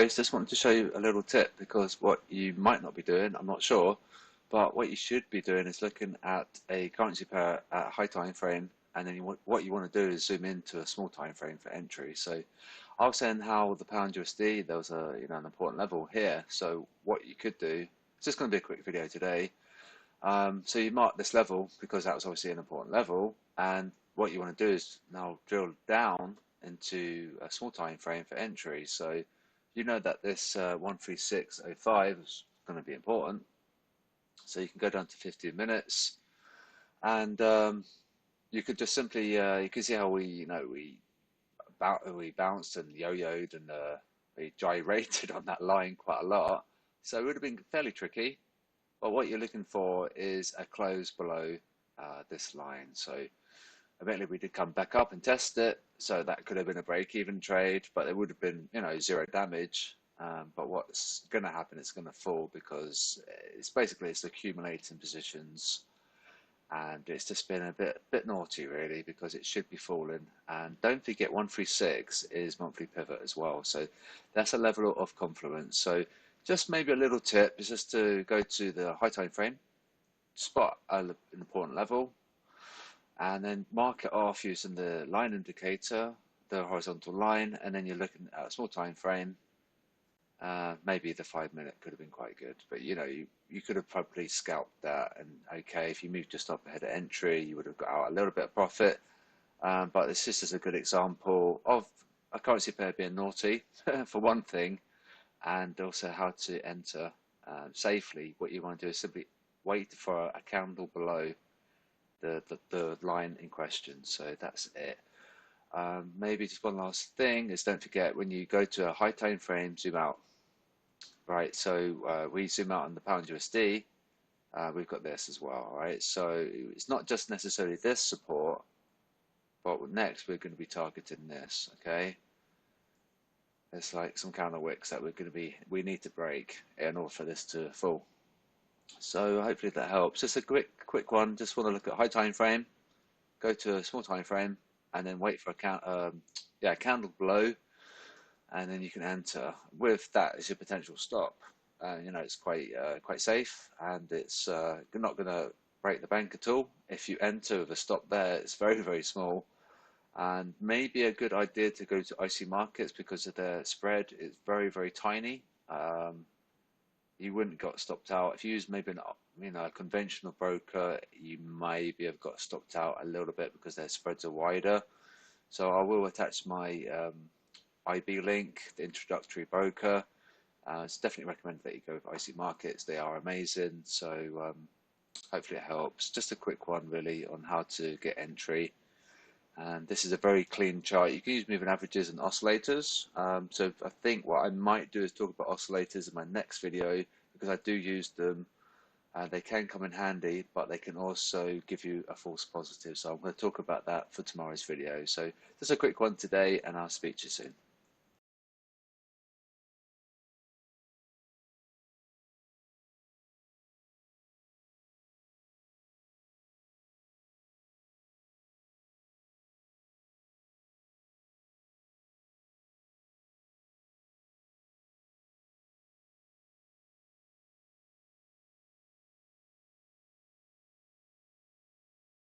worries, just wanted to show you a little tip, because what you might not be doing, I'm not sure, but what you should be doing is looking at a currency pair at a high time frame, and then what you want to do is zoom into a small time frame for entry. So I was saying how the pound USD, there was a an important level here. So what you could do, it's just going to be a quick video today. So you mark this level because that was obviously an important level, and what you want to do is now drill down into a small time frame for entry. So you know that this 136.05 is going to be important, so you can go down to 15 minutes, and you could just simply you can see how we bounced and yo-yoed and we gyrated on that line quite a lot. So it would have been fairly tricky. But what you're looking for is a close below this line. So eventually we did come back up and test it. So that could have been a break-even trade, but it would have been, zero damage. But what's going to happen, it's going to fall because it's accumulating positions, and it's just been a bit naughty really, because it should be falling. And don't forget 136 is monthly pivot as well. So that's a level of confluence. So just maybe a little tip is just to go to the high time frame, spot an important level, and then mark it off using the line indicator, the horizontal line, and then you're looking at a small time frame. Maybe the 5 minute could have been quite good, but you could have probably scalped that, and okay, if you moved just up ahead of entry, you would have got out a little bit of profit. But this just is a good example of a currency pair being naughty for one thing, and also how to enter safely. What you want to do is simply wait for a candle below the line in question. So that's it. Maybe just one last thing is, don't forget, when you go to a high time frame, zoom out. Right, so we zoom out on the pound USD, we've got this as well, right? So it's not just necessarily this support, but next we're going to be targeting this, okay? It's like some kind of wicks that we need to break in order for this to fall. So hopefully that helps. Just a quick one. Just want to look at high time frame, go to a small time frame, and then wait for a candle below, and then you can enter. With that as your potential stop. It's quite safe, and it's not going to break the bank at all. If you enter with a stop there, it's very, very small. And maybe a good idea to go to IC markets because of their spread. It's very, very tiny. You wouldn't got stopped out. If you use maybe a conventional broker, you maybe have got stopped out a little bit because their spreads are wider. So I will attach my IB link, the introductory broker. It's definitely recommended that you go with IC markets. They are amazing. So hopefully it helps. Just a quick one really on how to get entry. And this is a very clean chart. You can use moving averages and oscillators. So I think what I might do is talk about oscillators in my next video, because I do use them. They can come in handy, but they can also give you a false positive. So I'm going to talk about that for tomorrow's video. So just a quick one today, and I'll speak to you soon.